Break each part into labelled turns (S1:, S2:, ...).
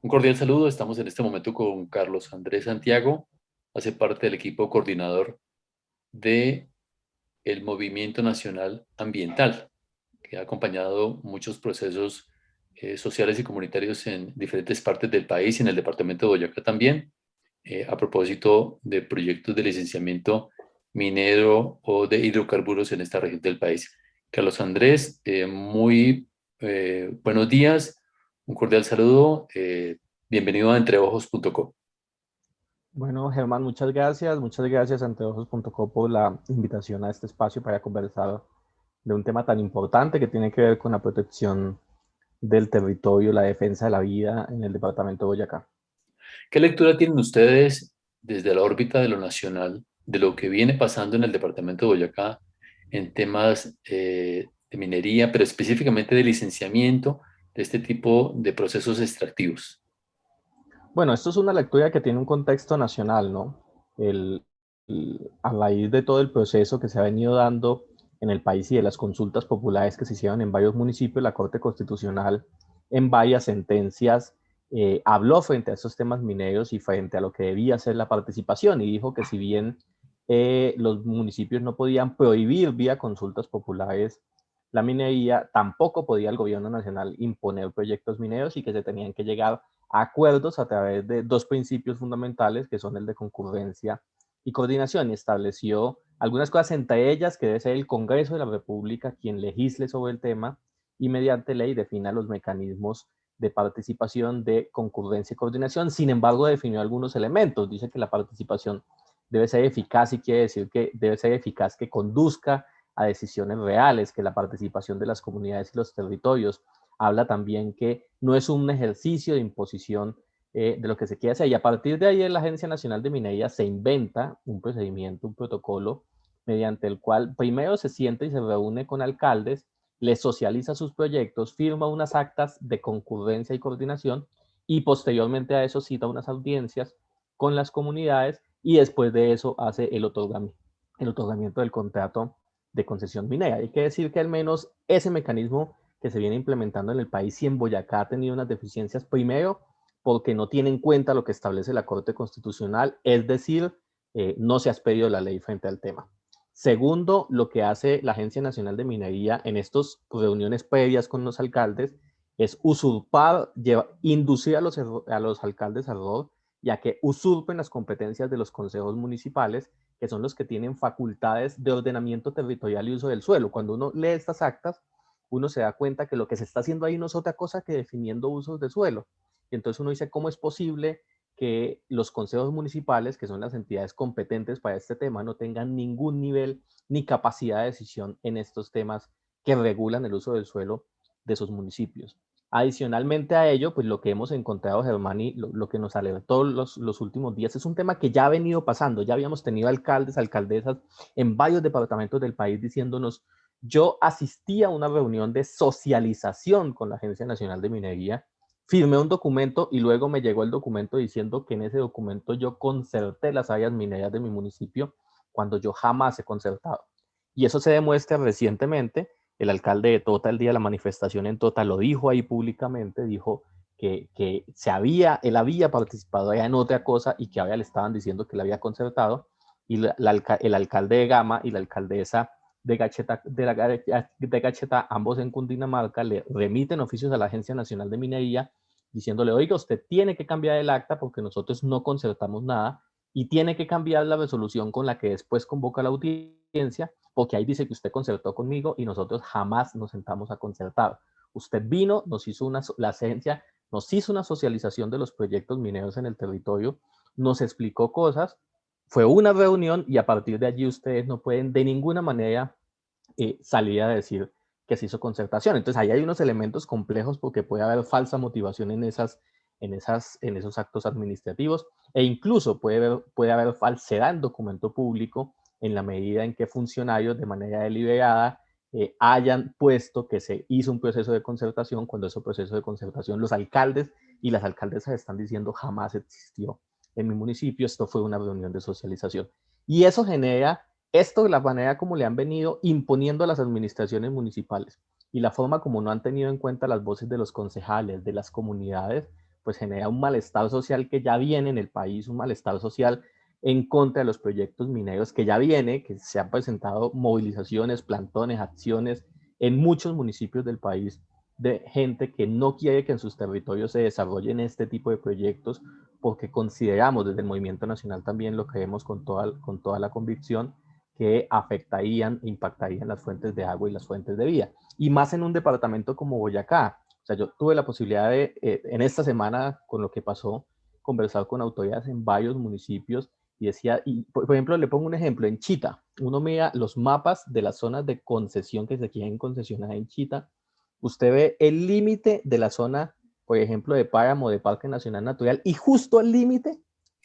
S1: Un cordial saludo. Estamos en este momento con Carlos Andrés Santiago. Hace parte del equipo coordinador de el Movimiento Nacional Ambiental, que ha acompañado muchos procesos sociales y comunitarios en diferentes partes del país y en el departamento de Boyacá también, a propósito de proyectos de licenciamiento minero o de hidrocarburos en esta región del país. Carlos Andrés, muy buenos días, un cordial saludo, bienvenido a entreojos.co.
S2: Bueno, Germán, muchas gracias a Anteojos.co por la invitación a este espacio para conversar de un tema tan importante que tiene que ver con la protección del territorio, la defensa de la vida en el departamento de Boyacá.
S1: ¿Qué lectura tienen ustedes desde la órbita de lo nacional de lo que viene pasando en el departamento de Boyacá en temas de minería, pero específicamente de licenciamiento de este tipo de procesos extractivos?
S2: Bueno, esto es una lectura que tiene un contexto nacional, ¿no? El, a raíz de todo el proceso que se ha venido dando en el país y de las consultas populares que se hicieron en varios municipios, la Corte Constitucional en varias sentencias habló frente a estos temas mineros y frente a lo que debía ser la participación y dijo que si bien los municipios no podían prohibir vía consultas populares la minería, tampoco podía el gobierno nacional imponer proyectos mineros y que se tenían que llegar acuerdos a través de dos principios fundamentales que son el de concurrencia y coordinación, y estableció algunas cosas, entre ellas que debe ser el Congreso de la República quien legisle sobre el tema y mediante ley defina los mecanismos de participación, de concurrencia y coordinación. Sin embargo, definió algunos elementos. Dice que la participación debe ser eficaz y quiere decir que debe ser eficaz que conduzca a decisiones reales, que la participación de las comunidades y los territorios habla también que no es un ejercicio de imposición de lo que se quiere hacer. Y a partir de ahí la Agencia Nacional de Minería se inventa un procedimiento, un protocolo, mediante el cual primero se sienta y se reúne con alcaldes, les socializa sus proyectos, firma unas actas de concurrencia y coordinación y posteriormente a eso cita unas audiencias con las comunidades y después de eso hace el otorgamiento del contrato de concesión minera. Hay que decir que al menos ese mecanismo que se viene implementando en el país y en Boyacá ha tenido unas deficiencias, primero porque no tiene en cuenta lo que establece la Corte Constitucional, es decir, no se ha expedido la ley frente al tema. Segundo, lo que hace la Agencia Nacional de Minería en estas reuniones previas con los alcaldes es usurpar, inducir a los alcaldes al error y a que usurpen las competencias de los consejos municipales, que son los que tienen facultades de ordenamiento territorial y uso del suelo. Cuando uno lee estas actas, uno se da cuenta que lo que se está haciendo ahí no es otra cosa que definiendo usos de suelo. Y entonces uno dice, ¿cómo es posible que los consejos municipales, que son las entidades competentes para este tema, no tengan ningún nivel ni capacidad de decisión en estos temas que regulan el uso del suelo de sus municipios? Adicionalmente a ello, pues lo que hemos encontrado, Germán, lo que nos alertó los últimos días es un tema que ya ha venido pasando. Ya habíamos tenido alcaldes, alcaldesas en varios departamentos del país diciéndonos, yo asistí a una reunión de socialización con la Agencia Nacional de Minería, firmé un documento y luego me llegó el documento diciendo que en ese documento yo concerté las áreas mineras de mi municipio cuando yo jamás he concertado. Y eso se demuestra recientemente. El alcalde de Tota, el día de la manifestación en Tota, lo dijo ahí públicamente, dijo que él había participado allá en otra cosa y que ahora le estaban diciendo que le había concertado. Y el alcalde de Gama y la alcaldesa de Gacheta, ambos en Cundinamarca, le remiten oficios a la Agencia Nacional de Minería diciéndole, oiga, usted tiene que cambiar el acta porque nosotros no concertamos nada y tiene que cambiar la resolución con la que después convoca la audiencia, porque ahí dice que usted concertó conmigo y nosotros jamás nos sentamos a concertar. Usted vino, la agencia nos hizo una socialización de los proyectos mineros en el territorio, nos explicó cosas, fue una reunión y a partir de allí ustedes no pueden de ninguna manera salir a decir que se hizo concertación. Entonces ahí hay unos elementos complejos porque puede haber falsa motivación en esos actos administrativos e incluso puede haber falsedad en documento público en la medida en que funcionarios de manera deliberada hayan puesto que se hizo un proceso de concertación cuando ese proceso de concertación los alcaldes y las alcaldesas están diciendo jamás existió en mi municipio, esto fue una reunión de socialización. Y eso genera esto de la manera como le han venido imponiendo a las administraciones municipales y la forma como no han tenido en cuenta las voces de los concejales, de las comunidades, pues genera un malestar social que ya viene en el país, un malestar social en contra de los proyectos mineros que ya viene, que se han presentado movilizaciones, plantones, acciones en muchos municipios del país de gente que no quiere que en sus territorios se desarrollen este tipo de proyectos porque consideramos desde el Movimiento Nacional también lo creemos con toda la convicción que afectarían, impactarían las fuentes de agua y las fuentes de vida. Y más en un departamento como Boyacá. O sea, yo tuve la posibilidad de, en esta semana, con lo que pasó, conversar con autoridades en varios municipios y decía, y por ejemplo, le pongo un ejemplo, en Chita, uno mira los mapas de las zonas de concesión que se quieren concesionar en Chita, usted ve el límite de la zona, por ejemplo, de páramo de Parque Nacional Natural y justo al límite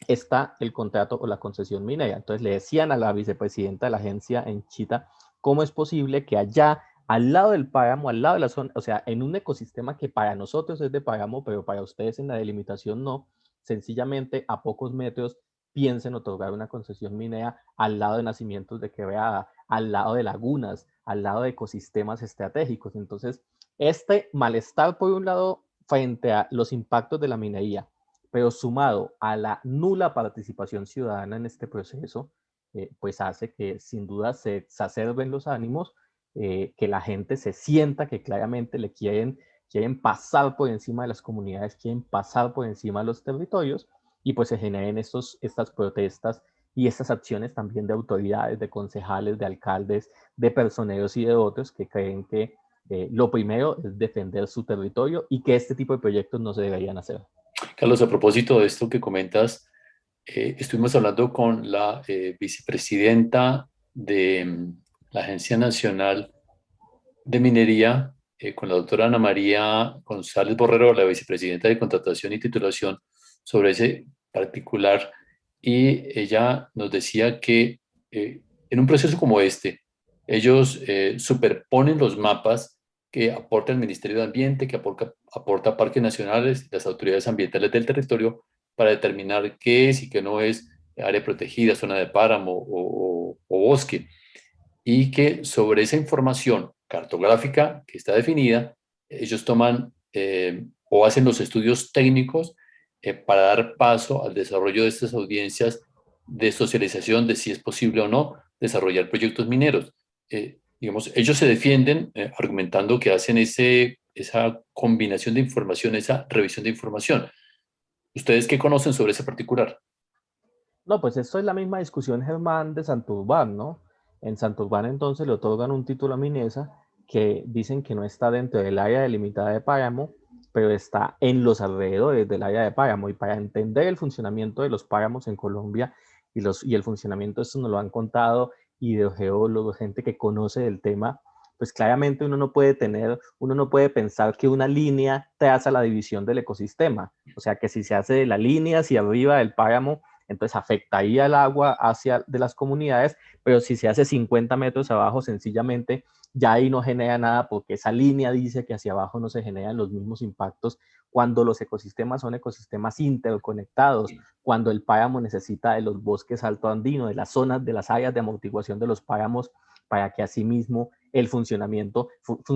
S2: está el contrato o la concesión minera. Entonces le decían a la vicepresidenta de la agencia en Chita, ¿cómo es posible que allá, al lado del páramo, al lado de la zona, o sea, en un ecosistema que para nosotros es de páramo, pero para ustedes en la delimitación no, sencillamente a pocos metros piensen otorgar una concesión minera al lado de nacimientos de quebrada, al lado de lagunas, al lado de ecosistemas estratégicos? Entonces, este malestar, por un lado, frente a los impactos de la minería, pero sumado a la nula participación ciudadana en este proceso, pues hace que sin duda se exacerben los ánimos, que la gente se sienta que claramente quieren pasar por encima de las comunidades, quieren pasar por encima de los territorios, y pues se generen estas protestas y estas acciones también de autoridades, de concejales, de alcaldes, de personeros y de otros que creen que lo primero es defender su territorio y que este tipo de proyectos no se deberían hacer.
S1: Carlos, a propósito de esto que comentas, estuvimos hablando con la vicepresidenta de la Agencia Nacional de Minería, con la doctora Ana María González Borrero, la vicepresidenta de Contratación y Titulación, sobre ese particular, y ella nos decía que en un proceso como este, ellos superponen los mapas que aporta el Ministerio de Ambiente, que aporta parques nacionales, las autoridades ambientales del territorio, para determinar qué es y qué no es área protegida, zona de páramo o bosque, y que sobre esa información cartográfica que está definida, ellos toman o hacen los estudios técnicos para dar paso al desarrollo de estas audiencias de socialización de si es posible o no desarrollar proyectos mineros. Digamos, ellos se defienden argumentando que hacen esa combinación de información, esa revisión de información. ¿Ustedes qué conocen sobre ese particular?
S2: No, pues esto es la misma discusión, Germán, de Santurbán, ¿no? En Santurbán entonces le otorgan un título a Minesa que dicen que no está dentro del área delimitada de Páramo, pero está en los alrededores del área de Páramo. Y para entender el funcionamiento de los páramos en Colombia y el funcionamiento, esto nos lo han contado hidrogeólogos, gente que conoce del tema, pues claramente uno no puede pensar que una línea traza la división del ecosistema. O sea, que si se hace de la línea hacia arriba del páramo, entonces afectaría el agua hacia de las comunidades, pero si se hace 50 metros abajo, sencillamente ya ahí no genera nada porque esa línea dice que hacia abajo no se generan los mismos impactos cuando los ecosistemas son ecosistemas interconectados, cuando el páramo necesita de los bosques altoandinos, de las zonas, de las áreas de amortiguación de los páramos para que asimismo el funcionamiento,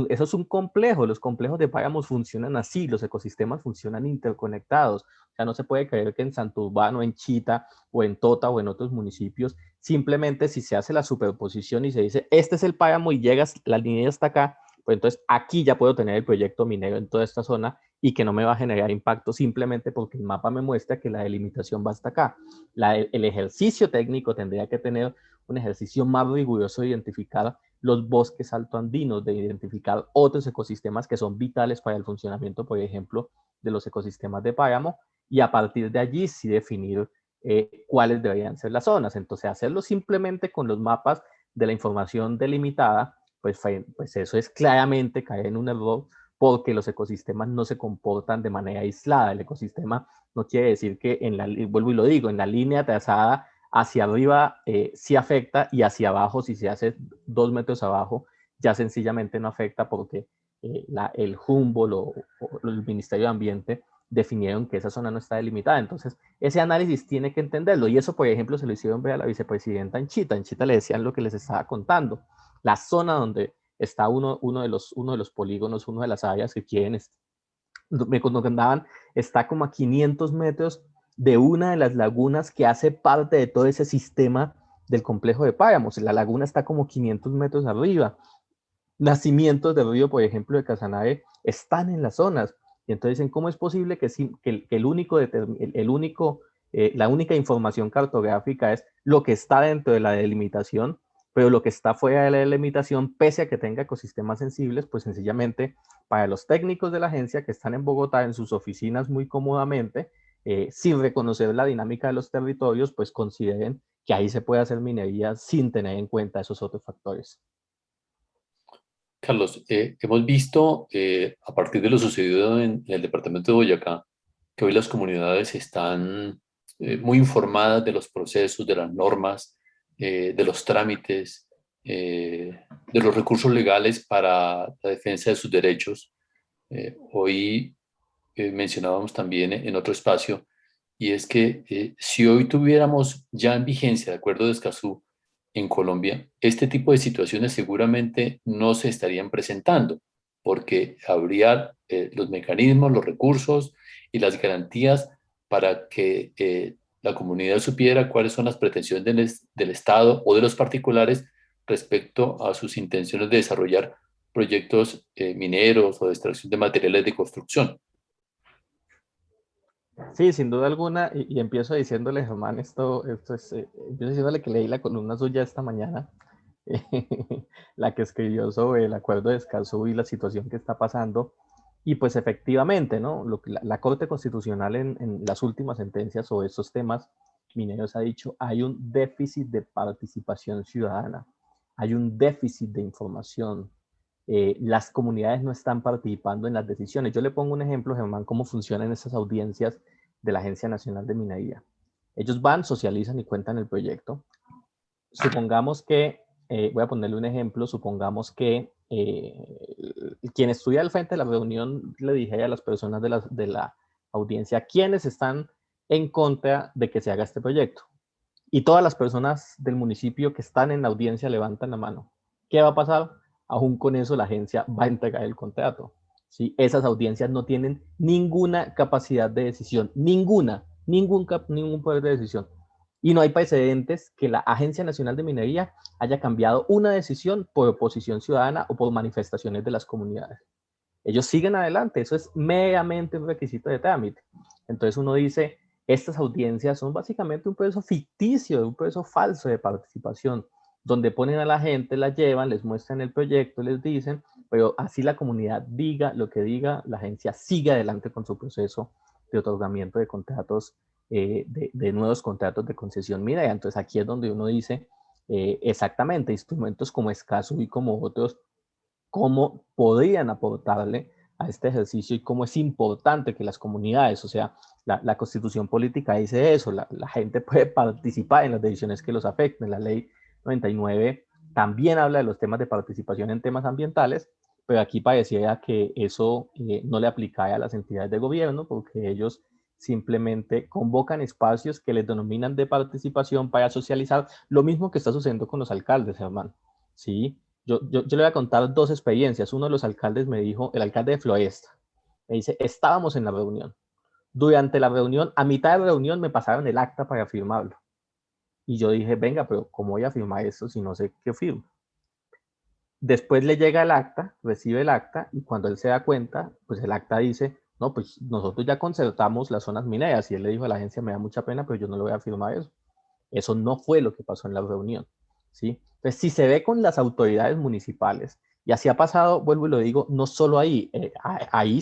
S2: eso es un complejo, los complejos de páramos funcionan así, los ecosistemas funcionan interconectados. O sea, no se puede creer que en Santurbán o en Chita o en Tota o en otros municipios, simplemente si se hace la superposición y se dice, este es el páramo y llegas, la línea está acá, pues entonces aquí ya puedo tener el proyecto minero en toda esta zona y que no me va a generar impacto simplemente porque el mapa me muestra que la delimitación va hasta acá. El ejercicio técnico tendría que tener un ejercicio más riguroso de identificar los bosques altoandinos, de identificar otros ecosistemas que son vitales para el funcionamiento, por ejemplo, de los ecosistemas de páramo, y a partir de allí sí definir cuáles deberían ser las zonas. Entonces, hacerlo simplemente con los mapas de la información delimitada, pues eso es claramente caer en un error porque los ecosistemas no se comportan de manera aislada. El ecosistema no quiere decir que, vuelvo y lo digo, en la línea trazada hacia arriba sí afecta y hacia abajo, si se hace 2 metros abajo, ya sencillamente no afecta porque el Humboldt o el Ministerio de Ambiente definieron que esa zona no está delimitada. Entonces, ese análisis tiene que entenderlo. Y eso, por ejemplo, se lo hicieron ver a la vicepresidenta en Chita. En Chita le decían lo que les estaba contando. La zona donde está uno de los polígonos, una de las áreas que quieren me contaban, está como a 500 metros de una de las lagunas que hace parte de todo ese sistema del complejo de páramos. La laguna está como 500 metros arriba. Nacimientos de río, por ejemplo, de Casanare, están en las zonas. Y entonces dicen, ¿cómo es posible que la única información cartográfica es lo que está dentro de la delimitación, pero lo que está fuera de la delimitación, pese a que tenga ecosistemas sensibles, pues sencillamente para los técnicos de la agencia que están en Bogotá en sus oficinas muy cómodamente, sin reconocer la dinámica de los territorios, pues consideren que ahí se puede hacer minería sin tener en cuenta esos otros factores.
S1: Carlos, hemos visto a partir de lo sucedido en el departamento de Boyacá, que hoy las comunidades están muy informadas de los procesos, de las normas, de los trámites, de los recursos legales para la defensa de sus derechos. Hoy mencionábamos también en otro espacio, y es que si hoy tuviéramos ya en vigencia el acuerdo de Escazú en Colombia, este tipo de situaciones seguramente no se estarían presentando, porque habría los mecanismos, los recursos y las garantías para que la comunidad supiera cuáles son las pretensiones del Estado o de los particulares respecto a sus intenciones de desarrollar proyectos mineros o de extracción de materiales de construcción.
S2: Sí, sin duda alguna, y empiezo diciéndole, Germán, esto es, empiezo diciéndole que leí la columna suya esta mañana, la que escribió sobre el acuerdo de Escazú y la situación que está pasando, y pues efectivamente, ¿no? Lo que la Corte Constitucional en las últimas sentencias sobre estos temas mineros ha dicho, hay un déficit de participación ciudadana, hay un déficit de información, las comunidades no están participando en las decisiones. Yo le pongo un ejemplo, Germán, cómo funcionan esas audiencias de la Agencia Nacional de Minería. Ellos van, socializan y cuentan el proyecto. Supongamos que, voy a ponerle un ejemplo, supongamos que quien estudia al frente de la reunión le dije a las personas de la audiencia quiénes están en contra de que se haga este proyecto. Y todas las personas del municipio que están en la audiencia levantan la mano. ¿Qué va a pasar? Aún con eso la agencia va a entregar el contrato. ¿Sí? Esas audiencias no tienen ninguna capacidad de decisión, ningún poder de decisión. Y no hay precedentes que la Agencia Nacional de Minería haya cambiado una decisión por oposición ciudadana o por manifestaciones de las comunidades. Ellos siguen adelante, eso es meramente un requisito de trámite. Entonces uno dice, estas audiencias son básicamente un proceso ficticio, un proceso falso de participación, donde ponen a la gente, la llevan, les muestran el proyecto, les dicen, pero así la comunidad diga lo que diga, la agencia sigue adelante con su proceso de otorgamiento de contratos, de nuevos contratos de concesión minera. Entonces aquí es donde uno dice, exactamente, instrumentos como Escazú y como otros cómo podrían aportarle a este ejercicio y cómo es importante que las comunidades, o sea, la constitución política dice eso, la gente puede participar en las decisiones que los afecten. La ley 99 también habla de los temas de participación en temas ambientales, pero aquí pareciera que eso no le aplica a las entidades de gobierno porque ellos simplemente convocan espacios que les denominan de participación para socializar, lo mismo que está sucediendo con los alcaldes, hermano. ¿Sí? Yo le voy a contar dos experiencias. Uno de los alcaldes me dijo, el alcalde de Floresta, me dice, estábamos en la reunión. Durante la reunión, a mitad de la reunión me pasaron el acta para firmarlo. Y yo dije, venga, pero ¿cómo voy a firmar esto si no sé qué firmo? Después le llega el acta, recibe el acta y cuando él se da cuenta, pues el acta dice, no, pues nosotros ya concertamos las zonas mineras y él le dijo a la agencia, me da mucha pena, pero yo no le voy a firmar eso. Eso no fue lo que pasó en la reunión, ¿sí? Entonces, si se ve con las autoridades municipales, y así ha pasado, vuelvo y lo digo, no solo ahí, ahí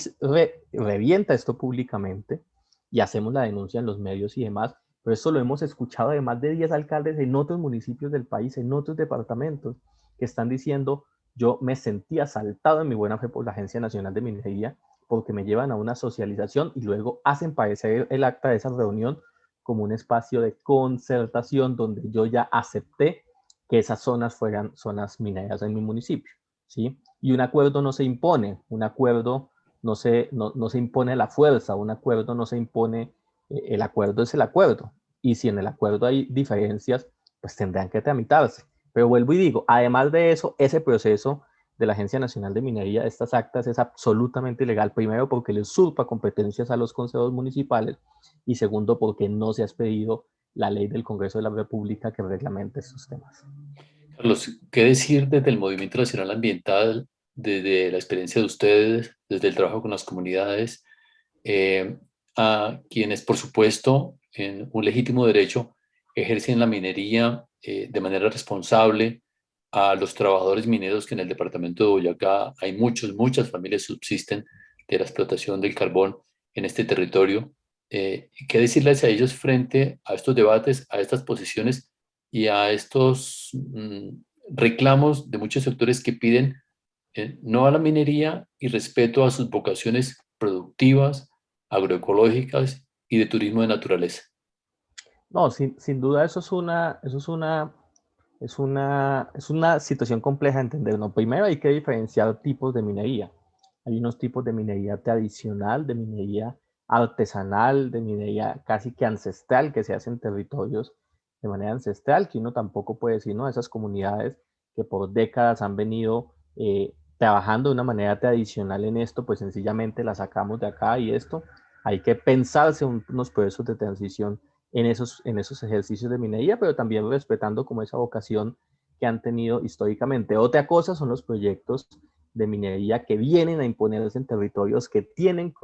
S2: revienta esto públicamente y hacemos la denuncia en los medios y demás, pero esto lo hemos escuchado de más de 10 alcaldes en otros municipios del país, en otros departamentos, que están diciendo, yo me sentí asaltado en mi buena fe por la Agencia Nacional de Minería, porque me llevan a una socialización y luego hacen parecer el acta de esa reunión como un espacio de concertación donde yo ya acepté que esas zonas fueran zonas mineras en mi municipio, ¿sí? Y un acuerdo no se impone, un acuerdo no se impone a la fuerza, un acuerdo no se impone, el acuerdo es el acuerdo, y si en el acuerdo hay diferencias, pues tendrán que tramitarse. Pero vuelvo y digo, además de eso, ese proceso de la Agencia Nacional de Minería de estas actas es absolutamente ilegal, primero porque le usurpa competencias a los consejos municipales y segundo porque no se ha expedido la ley del Congreso de la República que reglamente estos temas.
S1: Carlos, ¿qué decir desde el Movimiento Nacional Ambiental, desde la experiencia de ustedes, desde el trabajo con las comunidades, eh, a quienes, por supuesto, en un legítimo derecho, ejercen la minería de manera responsable, a los trabajadores mineros que en el departamento de Boyacá hay muchas familias subsisten de la explotación del carbón en este territorio? ¿Qué decirles a ellos frente a estos debates, a estas posiciones y a estos reclamos de muchos sectores que piden no a la minería y respeto a sus vocaciones productivas, agroecológicas y de turismo de naturaleza?
S2: No, sin duda es una situación compleja de entender, ¿no? Primero hay que diferenciar tipos de minería. Hay unos tipos de minería tradicional, de minería artesanal, de minería casi que ancestral que se hace en territorios de manera ancestral, que uno tampoco puede decir, ¿no? Esas comunidades que por décadas han venido trabajando de una manera tradicional en esto, pues sencillamente la sacamos de acá y esto. Hay que pensarse unos procesos de transición en esos ejercicios de minería, pero también respetando como esa vocación que han tenido históricamente. Otra cosa son los proyectos de minería que vienen a imponerse en territorios que tienen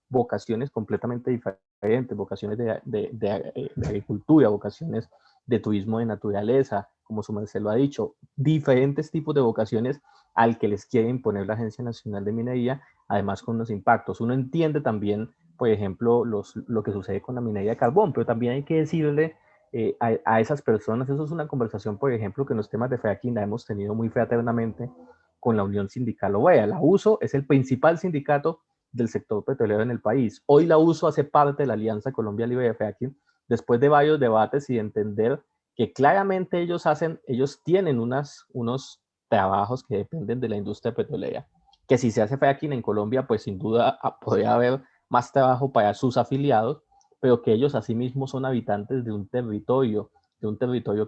S2: vocaciones completamente diferentes, vocaciones de agricultura, vocaciones de turismo de naturaleza, como su merced lo ha dicho, diferentes tipos de vocaciones al que les quiere imponer la Agencia Nacional de Minería, además con los impactos. Uno entiende también, por ejemplo, lo que sucede con la minería de carbón, pero también hay que decirle a esas personas, eso es una conversación, por ejemplo, que en los temas de fracking la hemos tenido muy fraternamente con la Unión Sindical OEA. La USO es el principal sindicato del sector petrolero en el país. Hoy la USO hace parte de la Alianza Colombia Libre de Fracking, después de varios debates y de entender que claramente ellos tienen unos trabajos que dependen de la industria petrolera. Que si se hace fracking en Colombia, pues sin duda podría haber más trabajo para sus afiliados, pero que ellos asimismo son habitantes de un territorio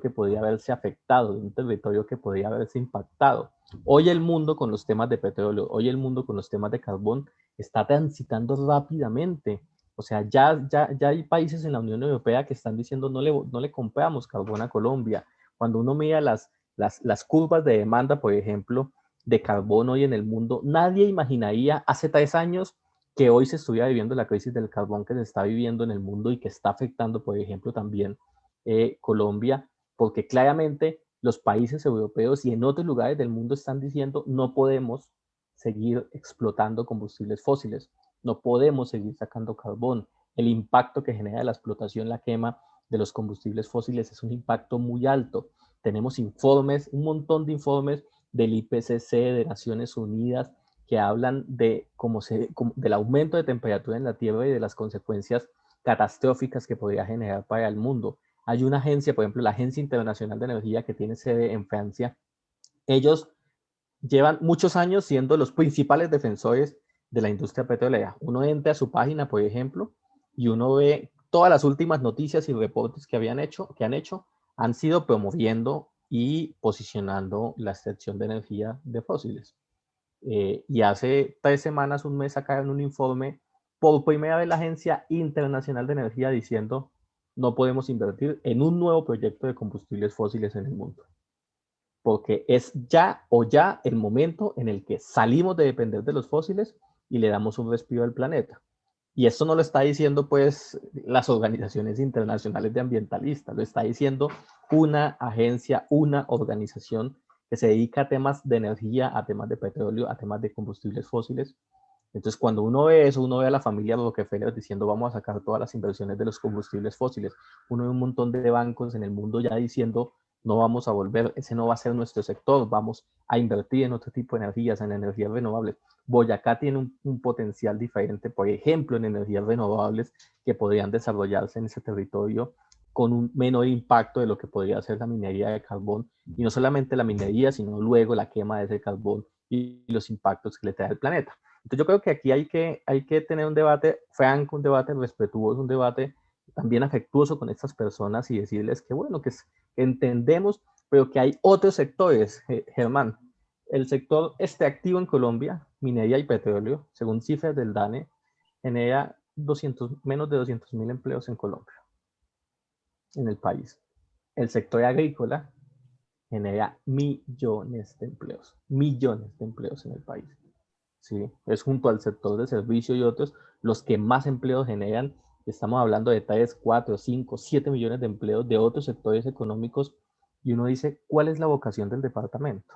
S2: que podría haberse afectado, de un territorio que podría haberse impactado. Hoy el mundo con los temas de petróleo, hoy el mundo con los temas de carbón está transitando rápidamente. O sea, ya hay países en la Unión Europea que están diciendo no le compramos carbón a Colombia. Cuando uno mira las curvas de demanda, por ejemplo, de carbón hoy en el mundo, nadie imaginaría hace 3 años que hoy se estuviera viviendo la crisis del carbón que se está viviendo en el mundo y que está afectando, por ejemplo, también Colombia, porque claramente los países europeos y en otros lugares del mundo están diciendo no podemos seguir explotando combustibles fósiles, no podemos seguir sacando carbón. El impacto que genera la explotación, la quema de los combustibles fósiles es un impacto muy alto. Tenemos informes, un montón de informes del IPCC, de Naciones Unidas, que hablan del aumento de temperatura en la Tierra y de las consecuencias catastróficas que podría generar para el mundo. Hay una agencia, por ejemplo, la Agencia Internacional de Energía, que tiene sede en Francia. Ellos llevan muchos años siendo los principales defensores de la industria petrolera. Uno entra a su página, por ejemplo, y uno ve todas las últimas noticias y reportes que han sido promoviendo y posicionando la extracción de energía de fósiles. Y hace 3 semanas, un mes, sacaron un informe por primera vez la Agencia Internacional de Energía diciendo no podemos invertir en un nuevo proyecto de combustibles fósiles en el mundo, porque es ya el momento en el que salimos de depender de los fósiles y le damos un respiro al planeta. Y esto no lo está diciendo pues las organizaciones internacionales de ambientalistas, lo está diciendo una agencia, una organización que se dedica a temas de energía, a temas de petróleo, a temas de combustibles fósiles. Entonces, cuando uno ve eso, uno ve a la familia Rockefeller diciendo vamos a sacar todas las inversiones de los combustibles fósiles. Uno ve un montón de bancos en el mundo ya diciendo no vamos a volver, ese no va a ser nuestro sector, vamos a invertir en otro tipo de energías, en energías renovables. Boyacá tiene un potencial diferente, por ejemplo, en energías renovables que podrían desarrollarse en ese territorio con un menor impacto de lo que podría ser la minería de carbón, y no solamente la minería, sino luego la quema de ese carbón y los impactos que le trae al planeta. Entonces yo creo que aquí hay que tener un debate franco, un debate respetuoso, un debate también afectuoso con estas personas y decirles que bueno, que entendemos, pero que hay otros sectores, Germán, el sector extractivo en Colombia, minería y petróleo, según cifras del DANE, genera menos de 200.000 empleos en Colombia, en el país. El sector agrícola genera millones de empleos en el país. ¿Sí? Es junto al sector de servicio y otros los que más empleos generan. Estamos hablando de 3, 4, 5, 7 millones de empleos de otros sectores económicos y uno dice, ¿cuál es la vocación del departamento?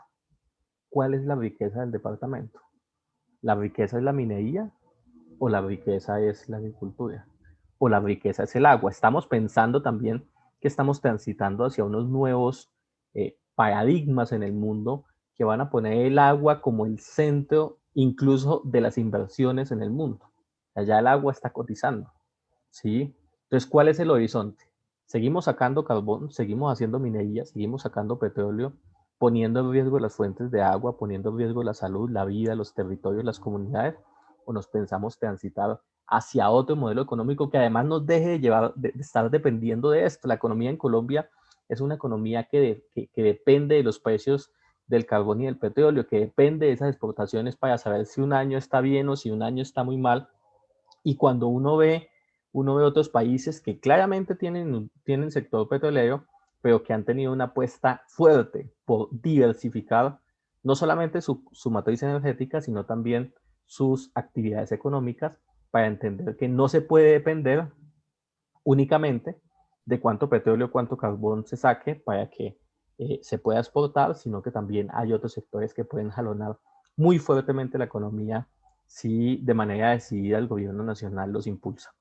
S2: ¿Cuál es la riqueza del departamento? ¿La riqueza es la minería o la riqueza es la agricultura? ¿O la riqueza es el agua? Estamos pensando también que estamos transitando hacia unos nuevos paradigmas en el mundo que van a poner el agua como el centro incluso de las inversiones en el mundo. Allá el agua está cotizando, ¿sí? Entonces, ¿cuál es el horizonte? Seguimos sacando carbón, seguimos haciendo minería, seguimos sacando petróleo, poniendo en riesgo las fuentes de agua, poniendo en riesgo la salud, la vida, los territorios, las comunidades, o nos pensamos transitar hacia otro modelo económico que además nos deje de, de estar dependiendo de esto. La economía en Colombia es una economía que depende de los precios del carbón y del petróleo, que depende de esas exportaciones para saber si un año está bien o si un año está muy mal. Y cuando uno ve otros países que claramente tienen sector petrolero, pero que han tenido una apuesta fuerte por diversificar no solamente su matriz energética, sino también sus actividades económicas, para entender que no se puede depender únicamente de cuánto petróleo, cuánto carbón se saque para que se pueda exportar, sino que también hay otros sectores que pueden jalonar muy fuertemente la economía si de manera decidida el gobierno nacional los impulsa.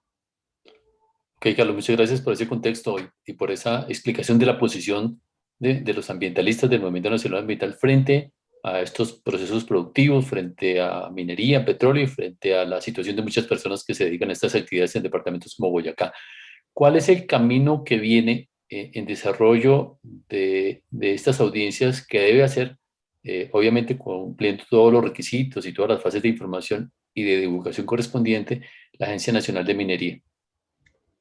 S1: Ok, Carlos, muchas gracias por ese contexto y por esa explicación de la posición de los ambientalistas del Movimiento Nacional Ambiental frente a estos procesos productivos, frente a minería, petróleo y frente a la situación de muchas personas que se dedican a estas actividades en departamentos como Boyacá. ¿Cuál es el camino que viene en desarrollo de estas audiencias que debe hacer, obviamente cumpliendo todos los requisitos y todas las fases de información y de divulgación correspondiente, la Agencia Nacional de Minería?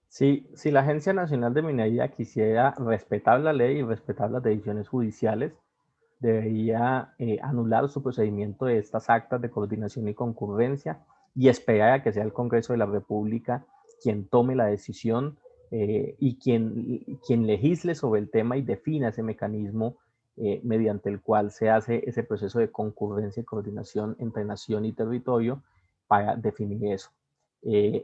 S2: Si la Agencia Nacional de Minería quisiera respetar la ley y respetar las decisiones judiciales, debería anular su procedimiento de estas actas de coordinación y concurrencia y esperar a que sea el Congreso de la República quien tome la decisión y quien legisle sobre el tema y defina ese mecanismo mediante el cual se hace ese proceso de concurrencia y coordinación entre nación y territorio para definir eso.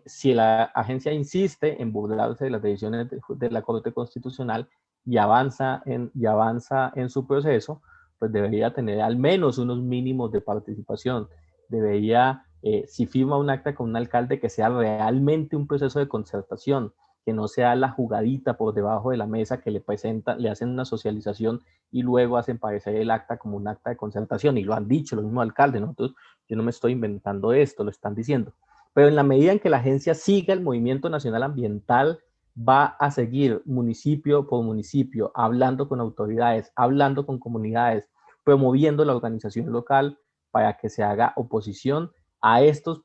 S2: Si la agencia insiste en burlarse de las decisiones de la Corte Constitucional y avanza en su proceso, pues debería tener al menos unos mínimos de participación. Debería, si firma un acta con un alcalde, que sea realmente un proceso de concertación, que no sea la jugadita por debajo de la mesa que le presentan, le hacen una socialización y luego hacen parecer el acta como un acta de concertación. Y lo han dicho los mismos alcaldes, nosotros, yo no me estoy inventando esto, lo están diciendo. Pero en la medida en que la agencia siga el movimiento nacional ambiental, va a seguir municipio por municipio, hablando con autoridades, hablando con comunidades, promoviendo la organización local para que se haga oposición a estos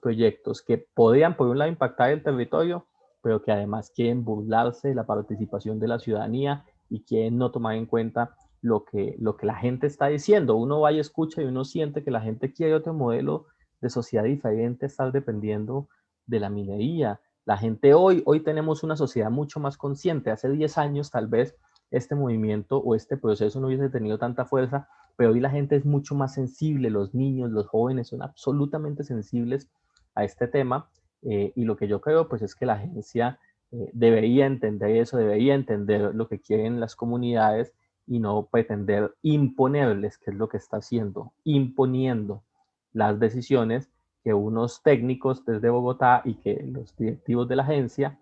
S2: proyectos que podrían, por un lado, impactar el territorio, pero que además quieren burlarse de la participación de la ciudadanía y quieren no tomar en cuenta lo que la gente está diciendo. Uno va y escucha y uno siente que la gente quiere otro modelo de sociedad diferente, estar dependiendo de la minería. La gente hoy tenemos una sociedad mucho más consciente. Hace 10 años tal vez este movimiento o este proceso no hubiese tenido tanta fuerza, pero hoy la gente es mucho más sensible, los niños, los jóvenes son absolutamente sensibles a este tema y lo que yo creo pues es que la agencia debería entender eso, debería entender lo que quieren las comunidades y no pretender imponerles, que es lo que está haciendo, imponiendo las decisiones que unos técnicos desde Bogotá y que los directivos de la agencia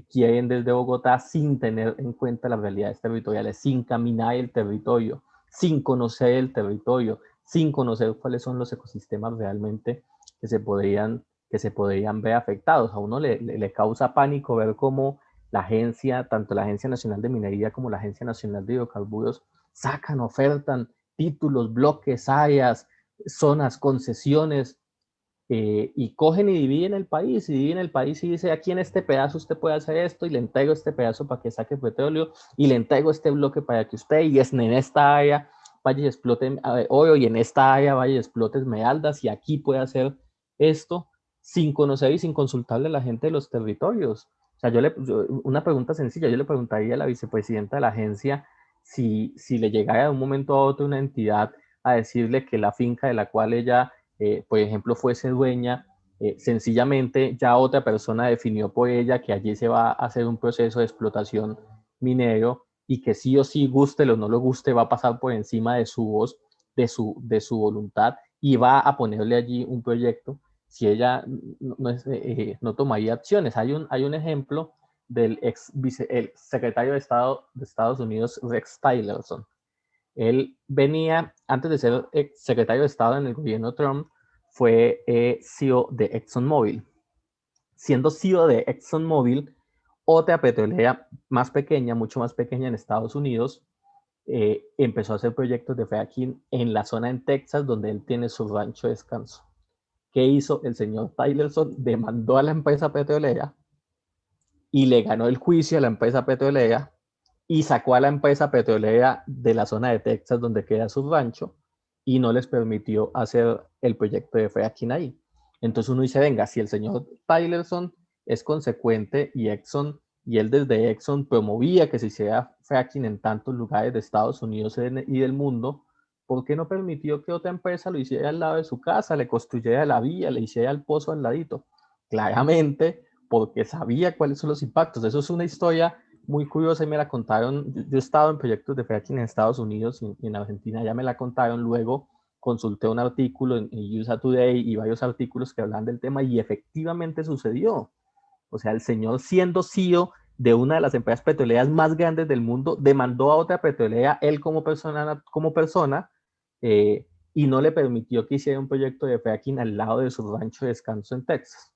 S2: quieren desde Bogotá sin tener en cuenta las realidades territoriales, sin caminar el territorio, sin conocer el territorio, sin conocer cuáles son los ecosistemas realmente que se podrían ver afectados. A uno le causa pánico ver cómo la agencia, tanto la Agencia Nacional de Minería como la Agencia Nacional de Hidrocarburos, sacan, ofertan títulos, bloques, áreas, zonas, concesiones, y cogen y dividen el país, y dice, aquí en este pedazo usted puede hacer esto, y le entrego este pedazo para que saque petróleo, y le entrego este bloque para que usted, y es en esta área vaya y explote oro y en esta área vaya y explote esmeraldas y aquí puede hacer esto sin conocer y sin consultarle a la gente de los territorios. O sea, una pregunta sencilla, yo le preguntaría a la vicepresidenta de la agencia si le llegara de un momento a otro una entidad a decirle que la finca de la cual ella, por ejemplo, fuese dueña, sencillamente ya otra persona definió por ella que allí se va a hacer un proceso de explotación minero y que sí o sí, guste o no lo guste, va a pasar por encima de su voz, de su voluntad y va a ponerle allí un proyecto si ella no tomaría acciones. Hay un ejemplo del el secretario de Estado de Estados Unidos, Rex Tillerson. Él venía, antes de ser secretario de Estado en el gobierno Trump, fue CEO de ExxonMobil. Siendo CEO de ExxonMobil, otra petrolera más pequeña, mucho más pequeña en Estados Unidos, empezó a hacer proyectos de fracking en la zona en Texas, donde él tiene su rancho de descanso. ¿Qué hizo el señor Tylerson? Demandó a la empresa petrolera y le ganó el juicio a la empresa petrolera y sacó a la empresa petrolera de la zona de Texas donde queda su rancho y no les permitió hacer el proyecto de fracking ahí. Entonces uno dice, venga, si el señor Tylerson es consecuente y Exxon y él desde Exxon promovía que se hiciera fracking en tantos lugares de Estados Unidos y del mundo, ¿por qué no permitió que otra empresa lo hiciera al lado de su casa, le construyera la vía, le hiciera el pozo al ladito? Claramente, porque sabía cuáles son los impactos. Eso es una historia muy curiosa y me la contaron. Yo he estado en proyectos de fracking en Estados Unidos y en Argentina, ya me la contaron. Luego consulté un artículo en USA Today y varios artículos que hablan del tema y efectivamente sucedió. O sea, el señor, siendo CEO de una de las empresas petroleras más grandes del mundo, demandó a otra petrolera, él como persona, y no le permitió que hiciera un proyecto de fracking al lado de su rancho de descanso en Texas.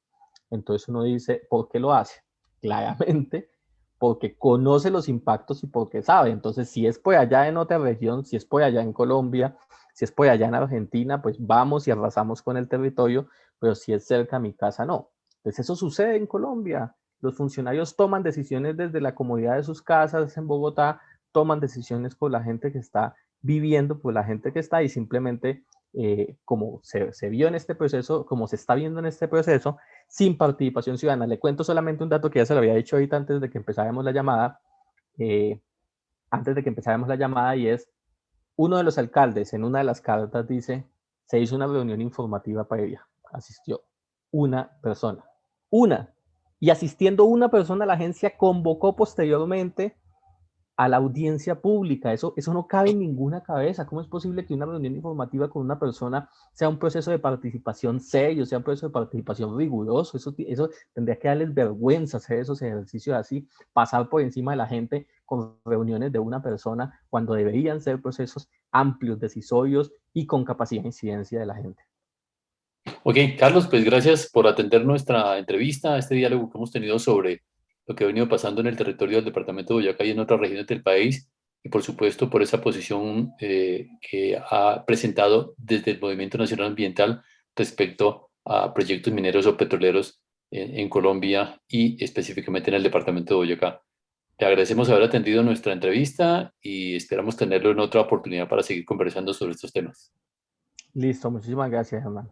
S2: Entonces uno dice, ¿por qué lo hace? Claramente, porque conoce los impactos y porque sabe. Entonces, si es por allá en otra región, si es por allá en Colombia, si es por allá en Argentina, pues vamos y arrasamos con el territorio, pero si es cerca a mi casa, no. Entonces, eso sucede en Colombia. Los funcionarios toman decisiones desde la comodidad de sus casas en Bogotá, toman decisiones por la gente que está viviendo, por la gente que está y simplemente, como se vio en este proceso, como se está viendo en este proceso, sin participación ciudadana. Le cuento solamente un dato que ya se lo había dicho ahorita antes de que empezáramos la llamada, eh, y es, uno de los alcaldes en una de las cartas dice, se hizo una reunión informativa previa, asistió una persona, una, y asistiendo una persona, la agencia convocó posteriormente a la audiencia pública. Eso no cabe en ninguna cabeza. ¿Cómo es posible que una reunión informativa con una persona sea un proceso de participación serio, sea un proceso de participación riguroso? Eso tendría que darles vergüenza hacer esos ejercicios así, pasar por encima de la gente con reuniones de una persona cuando deberían ser procesos amplios, decisorios y con capacidad de incidencia de la gente.
S1: Ok, Carlos, pues gracias por atender nuestra entrevista, este diálogo que hemos tenido sobre lo que ha venido pasando en el territorio del departamento de Boyacá y en otras regiones del país, y por supuesto por esa posición que ha presentado desde el Movimiento Nacional Ambiental respecto a proyectos mineros o petroleros en Colombia y específicamente en el departamento de Boyacá. Le agradecemos haber atendido nuestra entrevista y esperamos tenerlo en otra oportunidad para seguir conversando sobre estos temas.
S2: Listo, muchísimas gracias, Germán.